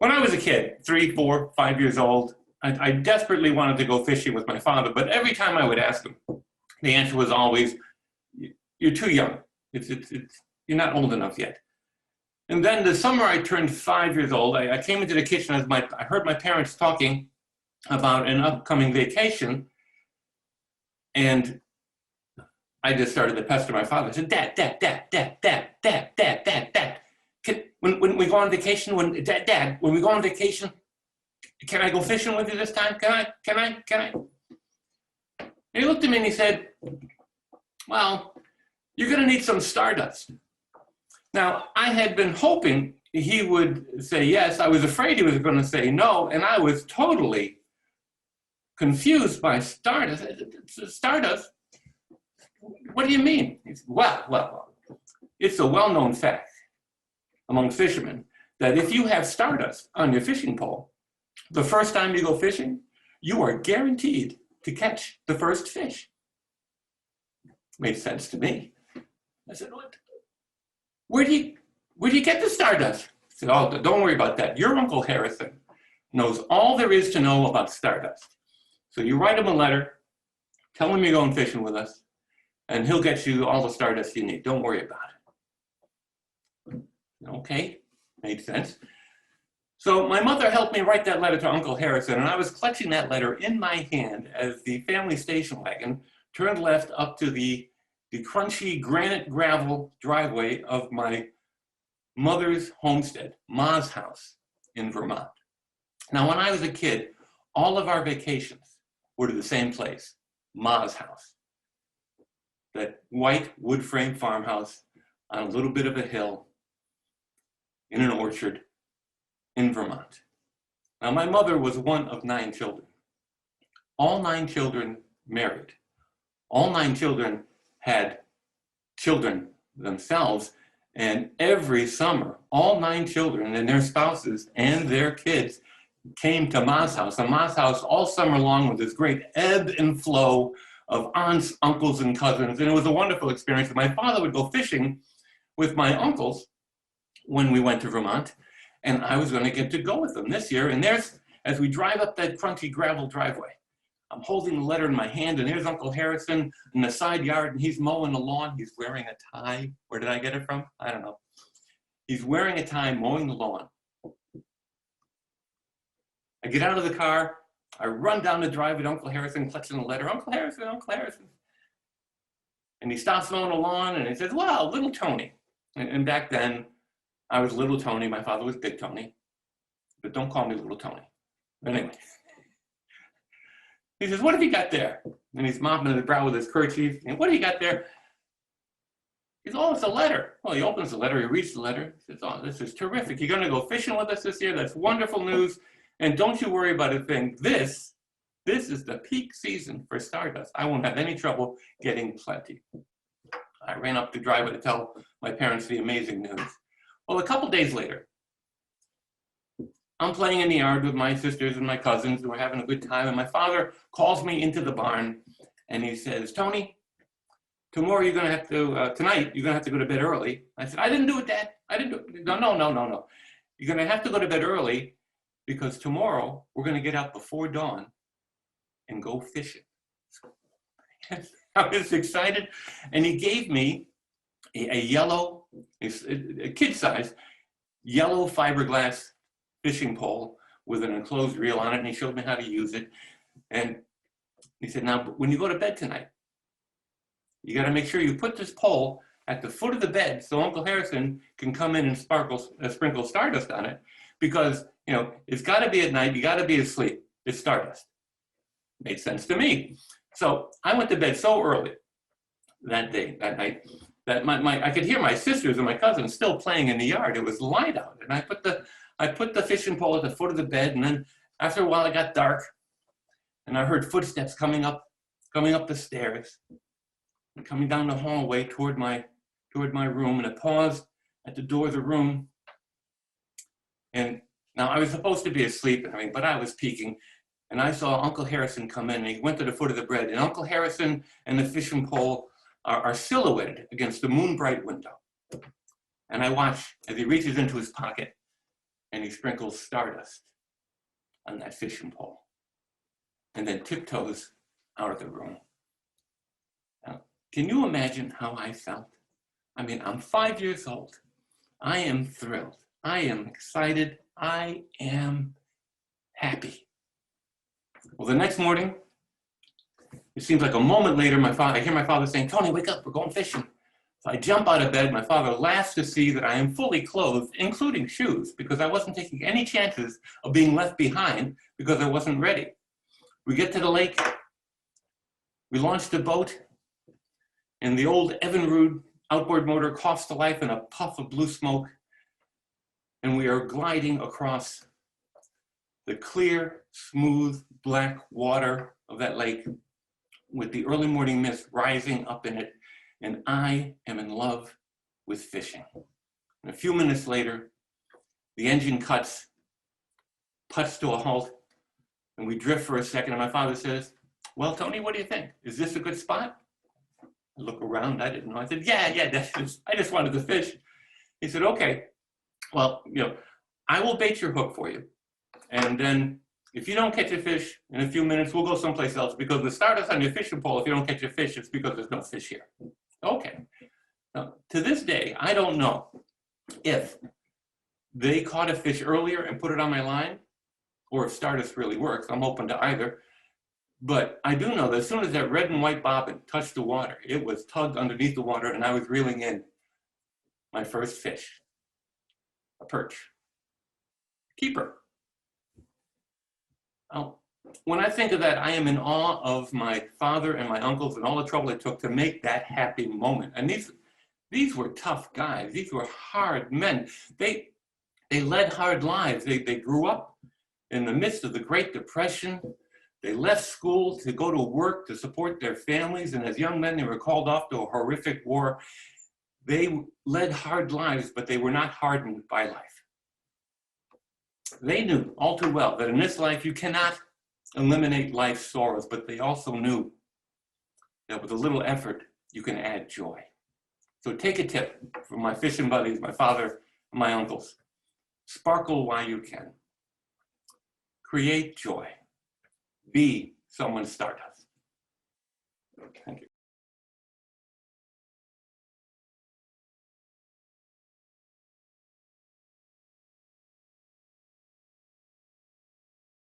When I was a kid, 3, 4, 5 years old, I desperately wanted to go fishing with my father, but every time I would ask him, the answer was always, you're too young. You're not old enough yet. And then the summer I turned 5 years old, I came into the kitchen as I heard my parents talking about an upcoming vacation, and I just started to pester my father. I said, Dad. When we go on vacation, when we go on vacation, can I go fishing with you this time? Can I? And he looked at me and he said, well, you're gonna need some stardust. Now, I had been hoping he would say yes. I was afraid he was gonna say no, and I was totally confused by stardust. Stardust? What do you mean? He said, well, it's a well-known fact among fishermen that if you have stardust on your fishing pole, the first time you go fishing, you are guaranteed to catch the first fish. Made sense to me. I said, what? Where do you get the stardust? He said, oh, don't worry about that. Your Uncle Harrison knows all there is to know about stardust. So you write him a letter, tell him you're going fishing with us, and he'll get you all the stardust you need. Don't worry about it. Okay, made sense. So my mother helped me write that letter to Uncle Harrison, and I was clutching that letter in my hand as the family station wagon turned left up to the crunchy granite gravel driveway of my mother's homestead, Ma's house in Vermont. Now, when I was a kid, all of our vacations were to the same place, Ma's house. That white wood frame farmhouse on a little bit of a hill in an orchard in Vermont. Now, my mother was one of 9 children. All 9 children married. All 9 children had children themselves, and every summer, all 9 children and their spouses and their kids came to Ma's house. And Ma's house all summer long with this great ebb and flow of aunts, uncles, and cousins, and it was a wonderful experience. My father would go fishing with my uncles when we went to Vermont, and I was going to get to go with them this year. And there's, as we drive up that crunchy gravel driveway, I'm holding the letter in my hand, and there's Uncle Harrison in the side yard, and he's mowing the lawn. He's wearing a tie. Where did I get it from? I don't know. He's wearing a tie, mowing the lawn. I get out of the car. I run down the driveway to Uncle Harrison, clutching the letter. Uncle Harrison, Uncle Harrison. And he stops mowing the lawn, and he says, wow, little Tony. And back then, I was little Tony. My father was big Tony. But don't call me little Tony. But anyway. He says, what have you got there? And he's mopping his brow with his kerchief. And what do you got there? He says, oh, it's a letter. Well, he opens the letter. He reads the letter. He says, oh, this is terrific. You're going to go fishing with us this year. That's wonderful news. And don't you worry about a thing. This is the peak season for stardust. I won't have any trouble getting plenty. I ran up the driveway to tell my parents the amazing news. Well, a couple days later, I'm playing in the yard with my sisters and my cousins, and we're having a good time. And my father calls me into the barn, and he says, Tony, tomorrow you're going to have to, tonight, you're going to have to go to bed early. I said, I didn't do it, Dad. I didn't do it. No. You're going to have to go to bed early because tomorrow we're going to get out before dawn and go fishing. I was excited. And he gave me a yellow, a kid-size, yellow fiberglass fishing pole with an enclosed reel on it, and he showed me how to use it. And he said, now, when you go to bed tonight, you got to make sure you put this pole at the foot of the bed so Uncle Harrison can come in and sprinkle stardust on it, because, you know, it's got to be at night, you got to be asleep. It's stardust. Made sense to me. So I went to bed so early that night, that I could hear my sisters and my cousins still playing in the yard. It was light out, and I put the fishing pole at the foot of the bed, and then after a while it got dark, and I heard footsteps coming up the stairs, and coming down the hallway toward my room, and I paused at the door of the room, and now I was supposed to be asleep, but I was peeking, and I saw Uncle Harrison come in, and he went to the foot of the bed, and Uncle Harrison and the fishing pole are silhouetted against the moon-bright window. And I watch as he reaches into his pocket and he sprinkles stardust on that fishing pole, and then tiptoes out of the room. Now, can you imagine how I felt? I mean, I'm 5 years old. I am thrilled. I am excited. I am happy. Well, the next morning, it seems like a moment later, I hear my father saying, "Tony, wake up, we're going fishing." So I jump out of bed. My father laughs to see that I am fully clothed, including shoes, because I wasn't taking any chances of being left behind because I wasn't ready. We get to the lake. We launch the boat, and the old Evinrude outboard motor coughs to life in a puff of blue smoke, and we are gliding across the clear, smooth, black water of that lake with the early morning mist rising up in it, and I am in love with fishing. And a few minutes later, the engine puts to a halt, and we drift for a second, and my father says, "Well, Tony, what do you think? Is this a good spot?" I look around, I didn't know. I said, yeah, I just wanted to fish. He said, "Okay, well, I will bait your hook for you. And then if you don't catch a fish in a few minutes, we'll go someplace else, because the stardust on your fishing pole, if you don't catch a fish, it's because there's no fish here." Okay. Now, to this day, I don't know if they caught a fish earlier and put it on my line, or if stardust really works. I'm open to either. But I do know that as soon as that red and white bobbin touched the water, it was tugged underneath the water, and I was reeling in my first fish, a perch, keeper. Now, when I think of that, I am in awe of my father and my uncles and all the trouble it took to make that happy moment. And these were tough guys. These were hard men. They led hard lives. They grew up in the midst of the Great Depression. They left school to go to work to support their families. And as young men, they were called off to a horrific war. They led hard lives, but they were not hardened by life. They knew all too well that in this life, you cannot eliminate life's sorrows, but they also knew that with a little effort, you can add joy. So take a tip from my fishing buddies, my father, and my uncles. Sparkle while you can. Create joy. Be someone's stardust. Thank you.